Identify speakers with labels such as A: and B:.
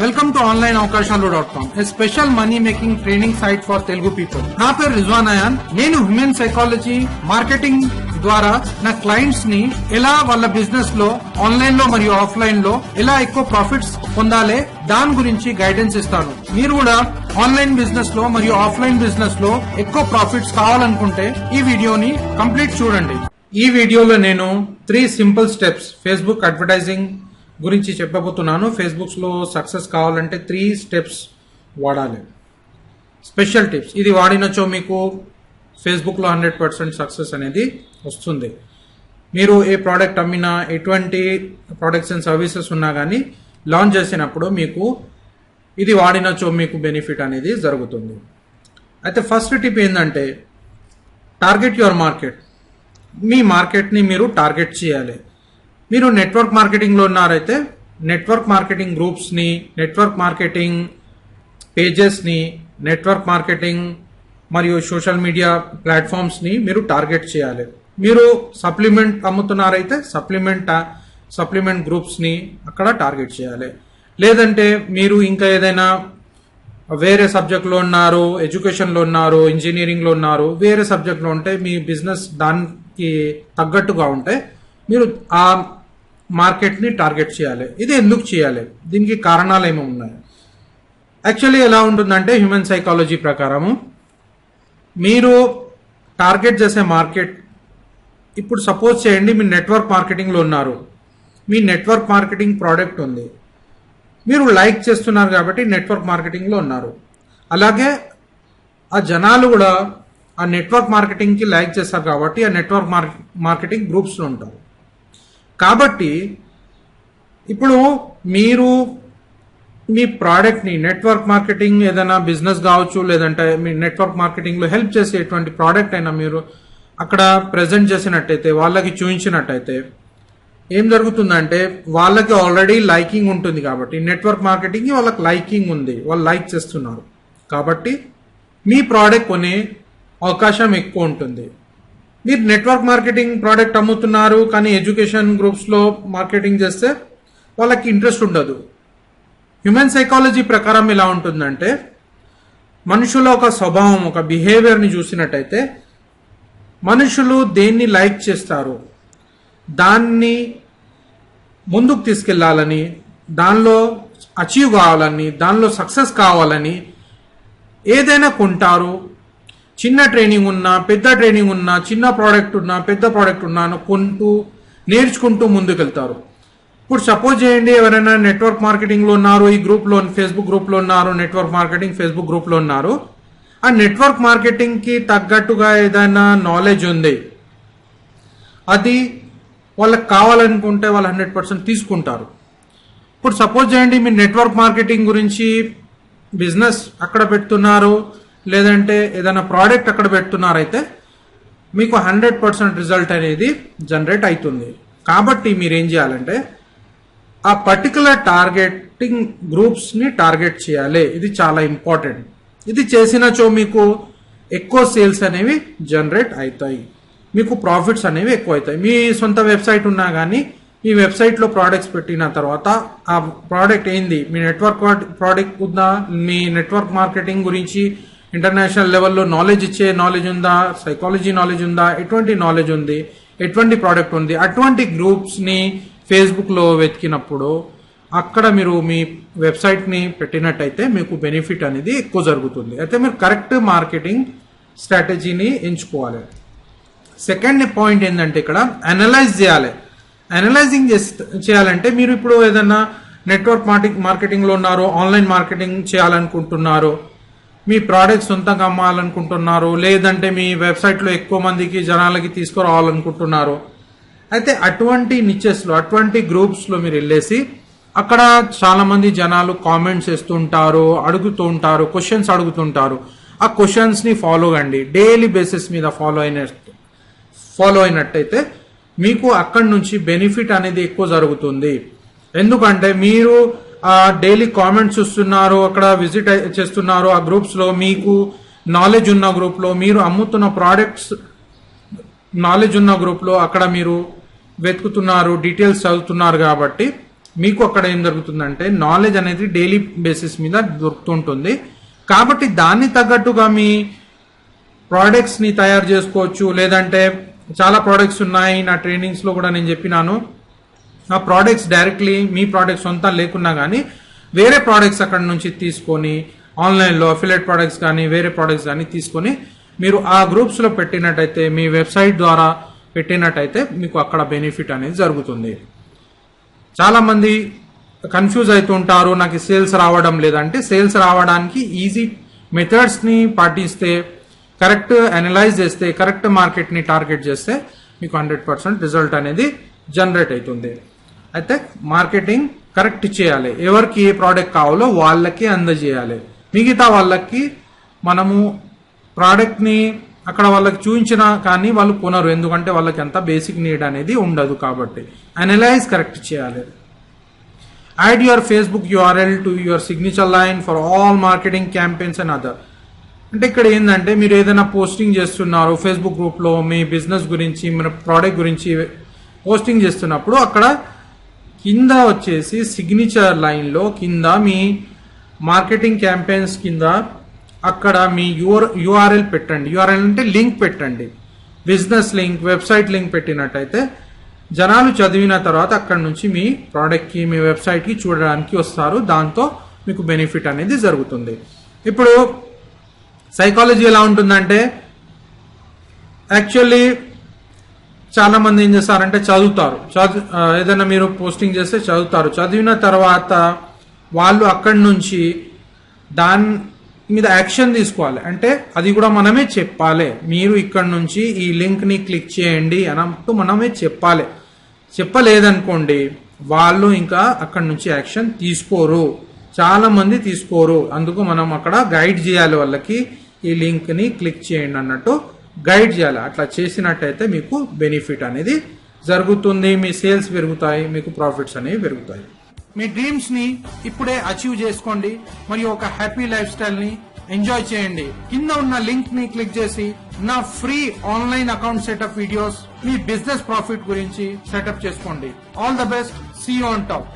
A: Welcome to online అవకాశాలు.com, a special money making training site for Telugu people. నా పేరు రిజ్వాన్ అయాన్. నేను హ్యూమన్ సైకాలజీ మార్కెటింగ్ ద్వారా నా క్లయింట్స్ ని ఎలా వాళ్ళ బిజినెస్ లో ఆన్లైన్ లో మరియు ఆఫ్లైన్ లో ఎలా ఎక్కువ ప్రాఫిట్స్ పొందాలి దాని గురించి గైడెన్స్ ఇస్తాను. మీరు కూడా ఆన్లైన్ బిజినెస్ లో మరియు ఆఫ్లైన్ బిజినెస్ లో ఎక్కువ ప్రాఫిట్స్ కావాలనుకుంటే ఈ వీడియోని కంప్లీట్ చూడండి. ఈ వీడియోలో నేను 3 సింపుల్ స్టెప్స్ ఫేస్బుక్ అడ్వర్టైజింగ్ గురించి చెప్పబోతున్నాను. ఫేస్బుక్ లో సక్సెస్ కావాలంటే 3 స్టెప్స్ వాడాలి. Special tips. ఇది వాడినచో మీకు ఫేస్బుక్ లో 100% సక్సెస్ అనేది వస్తుంది. మీరు ఏ ప్రోడక్ట్ అమ్మినా, ఎటువంటి ప్రొడక్ట్స్ అండ్ సర్వీసెస్ ఉన్నా కానీ లాంచ్ చేసినప్పుడు మీకు ఇది వాడినచో మీకు బెనిఫిట్ అనేది జరుగుతుంది. అయితే ఫస్ట్ టిప్ ఏంటంటే టార్గెట్ యువర్ మార్కెట్. మీ మార్కెట్ని మీరు టార్గెట్ చేయాలి. మీరు నెట్వర్క్ మార్కెటింగ్లో ఉన్నారైతే నెట్వర్క్ మార్కెటింగ్ గ్రూప్స్ని, నెట్వర్క్ మార్కెటింగ్ పేజెస్ని, నెట్వర్క్ మార్కెటింగ్ మరియు సోషల్ మీడియా ప్లాట్ఫామ్స్ని మీరు టార్గెట్ చేయాలి. మీరు సప్లిమెంట్ అమ్ముతున్నారైతే సప్లిమెంట్ గ్రూప్స్ని అక్కడ టార్గెట్ చేయాలి. లేదంటే మీరు ఇంకా ఏదైనా వేరే సబ్జెక్ట్లో ఉన్నారు, ఎడ్యుకేషన్లో ఉన్నారు, ఇంజనీరింగ్లో ఉన్నారు, వేరే సబ్జెక్ట్లో ఉంటే మీ బిజినెస్ దానికి తగ్గట్టుగా ఉంటే మీరు ఆ మార్కెట్ని టార్గెట్ చేయాలి. ఇది ఎందుకు చేయాలి? దీనికి కారణాలు ఏమో ఉన్నాయి. యాక్చువల్లీ ఎలా ఉంటుందంటే హ్యూమన్ సైకాలజీ ప్రకారము మీరు టార్గెట్ చేసే మార్కెట్, ఇప్పుడు సపోజ్ చేయండి మీరు నెట్వర్క్ మార్కెటింగ్లో ఉన్నారు. మీ నెట్వర్క్ మార్కెటింగ్ ప్రోడక్ట్ ఉంది, మీరు లైక్ చేస్తున్నారు కాబట్టి నెట్వర్క్ మార్కెటింగ్లో ఉన్నారు. అలాగే ఆ జనాలు కూడా ఆ నెట్వర్క్ మార్కెటింగ్కి లైక్ చేస్తారు కాబట్టి ఆ నెట్వర్క్ మార్కెటింగ్ గ్రూప్స్లో ఉంటారు. కాబట్టి ఇప్పుడు మీరు మీ ప్రోడక్ట్ని నెట్వర్క్ మార్కెటింగ్ ఏదైనా బిజినెస్ కావచ్చు, లేదంటే మీ నెట్వర్క్ మార్కెటింగ్లో హెల్ప్ చేసేటువంటి ప్రోడక్ట్ అయినా మీరు అక్కడ ప్రజెంట్ చేసినట్టయితే, వాళ్ళకి చూపించినట్టయితే ఏం జరుగుతుందంటే వాళ్ళకి ఆల్రెడీ లైకింగ్ ఉంటుంది కాబట్టి నెట్వర్క్ మార్కెటింగ్ వాళ్ళకి లైకింగ్ ఉంది, వాళ్ళు లైక్ చేస్తున్నారు కాబట్టి మీ ప్రోడక్ట్ కొనే అవకాశం ఎక్కువ ఉంటుంది. మీరు నెట్వర్క్ మార్కెటింగ్ ప్రోడక్ట్ అమ్ముతున్నారు కానీ ఎడ్యుకేషన్ గ్రూప్స్లో మార్కెటింగ్ చేస్తే వాళ్ళకి ఇంట్రెస్ట్ ఉండదు. హ్యూమన్ సైకాలజీ ప్రకారం ఎలా ఉంటుందంటే మనుషుల ఒక స్వభావం, ఒక బిహేవియర్ని చూసినట్టయితే మనుషులు దేన్ని లైక్ చేస్తారు, దాన్ని ముందుకు తీసుకెళ్లాలని, దానిలో అచీవ్ కావాలని, దానిలో సక్సెస్ కావాలని ఏదైనా కొంటారు. చిన్న ట్రైనింగ్ ఉన్నా, పెద్ద ట్రైనింగ్ ఉన్నా, చిన్న ప్రోడక్ట్ ఉన్నా, పెద్ద ప్రోడక్ట్ ఉన్నా కొంటూ నేర్చుకుంటూ ముందుకెళ్తారు. ఇప్పుడు సపోజ్ చేయండి ఎవరైనా నెట్వర్క్ మార్కెటింగ్లో ఉన్నారు, ఈ గ్రూప్లో ఫేస్బుక్ గ్రూప్లో ఉన్నారు, నెట్వర్క్ మార్కెటింగ్ ఫేస్బుక్ గ్రూప్లో ఉన్నారు. ఆ నెట్వర్క్ మార్కెటింగ్కి తగ్గట్టుగా ఏదైనా నాలెడ్జ్ ఉంది, అది వాళ్ళకి కావాలనుకుంటే వాళ్ళు 100% తీసుకుంటారు. ఇప్పుడు సపోజ్ చేయండి మీరు నెట్వర్క్ మార్కెటింగ్ గురించి బిజినెస్ అక్కడ పెడుతున్నారు, లేదంటే ఏదైనా ప్రోడక్ట్ అక్కడ పెడుతున్నారైతే మీకు 100% రిజల్ట్ అనేది జనరేట్ అవుతుంది. కాబట్టి మీరు ఏం చేయాలంటే ఆ పర్టికులర్ టార్గెటింగ్ గ్రూప్స్ని టార్గెట్ చేయాలి. ఇది చాలా ఇంపార్టెంట్. ఇది చేసినచో మీకు ఎక్కువ సేల్స్ అనేవి జనరేట్ అవుతాయి, మీకు ప్రాఫిట్స్ అనేవి ఎక్కువ అవుతాయి. మీ సొంత వెబ్సైట్ ఉన్నా కానీ ఈ వెబ్సైట్లో ప్రోడక్ట్స్ పెట్టిన తర్వాత ఆ ప్రోడక్ట్ ఏంది, మీ నెట్వర్క్ ప్రోడక్ట్ ఉందా, మీ నెట్వర్క్ మార్కెటింగ్ గురించి ఇంటర్నేషనల్ లెవెల్లో నాలెడ్జ్ ఇచ్చే నాలెడ్జ్ ఉందా, సైకాలజీ నాలెడ్జ్ ఉందా, ఎటువంటి నాలెడ్జ్ ఉంది, ఎటువంటి ప్రోడక్ట్ ఉంది, అటువంటి గ్రూప్స్ని ఫేస్బుక్లో వెతికినప్పుడు అక్కడ మీరు మీ వెబ్సైట్ని పెట్టినట్టయితే మీకు బెనిఫిట్ అనేది ఎక్కువ జరుగుతుంది. అయితే మీరు కరెక్ట్ మార్కెటింగ్ స్ట్రాటజీని ఎంచుకోవాలి. సెకండ్ పాయింట్ ఏంటంటే ఇక్కడ అనలైజ్ చేయాలి. అనలైజింగ్ చేయాలంటే మీరు ఇప్పుడు ఏదైనా నెట్వర్క్ మార్కెటింగ్లో ఉన్నారు, ఆన్లైన్ మార్కెటింగ్ చేయాలనుకుంటున్నారు, మీ ప్రోడక్ట్ సొంతంగా అమ్మాలనుకుంటున్నారు, లేదంటే మీ వెబ్సైట్లో ఎక్కువ మందికి జనాలకి తీసుకురావాలనుకుంటున్నారు. అయితే అటువంటి నిచెస్లో, అటువంటి గ్రూప్స్లో మీరు వెళ్ళేసి అక్కడ చాలా మంది జనాలు కామెంట్స్ చేస్తుంటారు, అడుగుతూ ఉంటారు, క్వశ్చన్స్ అడుగుతుంటారు. ఆ క్వశ్చన్స్ని ఫాలో కండి. డైలీ బేసిస్ మీద ఫాలో అయినట్టయితే మీకు అక్కడి నుంచి బెనిఫిట్ అనేది ఎక్కువ జరుగుతుంది. ఎందుకంటే మీరు డైలీ కామెంట్స్ చూస్తున్నారు, అక్కడ విజిట్ చేస్తున్నారు, ఆ గ్రూప్స్లో మీకు నాలెడ్జ్ ఉన్న గ్రూప్లో, మీరు అమ్ముతున్న ప్రోడక్ట్స్ నాలెడ్జ్ ఉన్న గ్రూప్లో అక్కడ మీరు వెతుకుతున్నారు, డీటెయిల్స్ చదువుతున్నారు కాబట్టి మీకు అక్కడ ఏం జరుగుతుందంటే నాలెడ్జ్ అనేది డైలీ బేసిస్ మీద దొరుకుతుంటుంది. కాబట్టి దాన్ని తగ్గట్టుగా మీ ప్రోడక్ట్స్ ని తయారు చేసుకోవచ్చు. లేదంటే చాలా ప్రోడక్ట్స్ ఉన్నాయి నా ట్రైనింగ్స్ లో కూడా నేను చెప్పినాను. ఆ ప్రోడక్ట్స్ డైరెక్ట్లీ మీ ప్రోడక్ట్స్ సొంత లేకున్నా కానీ వేరే ప్రోడక్ట్స్ అక్కడ నుంచి తీసుకొని ఆన్లైన్లో అఫిలియేట్ ప్రోడక్ట్స్ కానీ వేరే ప్రోడక్ట్స్ కానీ తీసుకొని మీరు ఆ గ్రూప్స్ లో పెట్టినట్టయితే మీ వెబ్సైట్ ద్వారా పెట్టినట్టయితే మీకు అక్కడ బెనిఫిట్ అనేది జరుగుతుంది. చాలా మంది కన్ఫ్యూజ్ అవుతుంటారు, నాకు సేల్స్ రావడం లేదంటే సేల్స్ రావడానికి ఈజీ మెథడ్స్ ని పాటిస్తే, కరెక్ట్ అనలైజ్ చేస్తే, కరెక్ట్ మార్కెట్ ని టార్గెట్ చేస్తే మీకు 100% రిజల్ట్ అనేది జనరేట్ అవుతుంది. అయితే మార్కెటింగ్ కరెక్ట్ చేయాలి. ఎవరికి ఏ ప్రోడక్ట్ కావాలో వాళ్ళకి అందజేయాలి. మిగతా వాళ్ళకి మనము ప్రోడక్ట్ ని అక్కడ వాళ్ళకి చూపించినా కానీ వాళ్ళు కొనరు, ఎందుకంటే వాళ్ళకి అంత బేసిక్ నీడ్ అనేది ఉండదు. కాబట్టి అనలైజ్ కరెక్ట్ చేయాలి. Add your Facebook URL to your signature line for all marketing campaigns and other. అంటే ఇక్కడ ఏంటంటే మీరు ఏదైనా పోస్టింగ్ చేస్తున్నారు ఫేస్బుక్ గ్రూప్ లో మీ బిజినెస్ గురించి, మన ప్రోడక్ట్ గురించి పోస్టింగ్ చేస్తున్నప్పుడు అక్కడ కింద వచ్చేసి సిగ్నేచర్ లైన్ లో కింద మీ మార్కెటింగ్ క్యాంపెయిన్స్ కింద అక్కడ మీ URL పెట్టండి. URL అంటే లింక్ పెట్టండి. బిజినెస్ లింక్, వెబ్సైట్ లింక్ పెట్టినట్టయితే జనాలు చదివిన తర్వాత అక్కడ నుంచి మీ ప్రోడక్ట్ కి, మీ వెబ్సైట్ కి చూడడానికి వస్తారు. దాంతో మీకు బెనిఫిట్ అనేది జరుగుతుంది. ఇప్పుడు సైకాలజీ ఎలా ఉంటుందంటే యాక్చువల్లీ చాలా మంది ఏం చేస్తారంటే చదువుతారు, ఏదైనా మీరు పోస్టింగ్ చేస్తే చదువుతారు. చదివిన తర్వాత వాళ్ళు అక్కడి నుంచి దాని మీద యాక్షన్ తీసుకోవాలి. అంటే అది కూడా మనమే చెప్పాలి. మీరు ఇక్కడ నుంచి ఈ లింక్ ని క్లిక్ చేయండి అన్నట్టు మనమే చెప్పాలి. చెప్పలేదనుకోండి వాళ్ళు ఇంకా అక్కడి నుంచి యాక్షన్ తీసుకోరు, చాలా మంది తీసుకోరు. అందుకు మనం అక్కడ గైడ్ చేయాలి, వాళ్ళకి ఈ లింక్ ని క్లిక్ చేయండి అన్నట్టు గైడ్ చేయాలి. అట్లా చేసినట్టయితే మీకు బెనిఫిట్ అనేది జరుగుతుంది. మీ సేల్స్ పెరుగుతాయి, మీకు ప్రాఫిట్స్ అనేవి పెరుగుతాయి. మీ డ్రీమ్స్ ని ఇప్పుడే అచీవ్ చేసుకోండి మరియు ఒక హ్యాపీ లైఫ్ స్టైల్ ని ఎంజాయ్ చేయండి. కింద ఉన్న లింక్ ని క్లిక్ చేసి నా free online account setup videos మీ బిజినెస్ ప్రాఫిట్ గురించి సెటప్ చేసుకోండి. All the best. See you on top.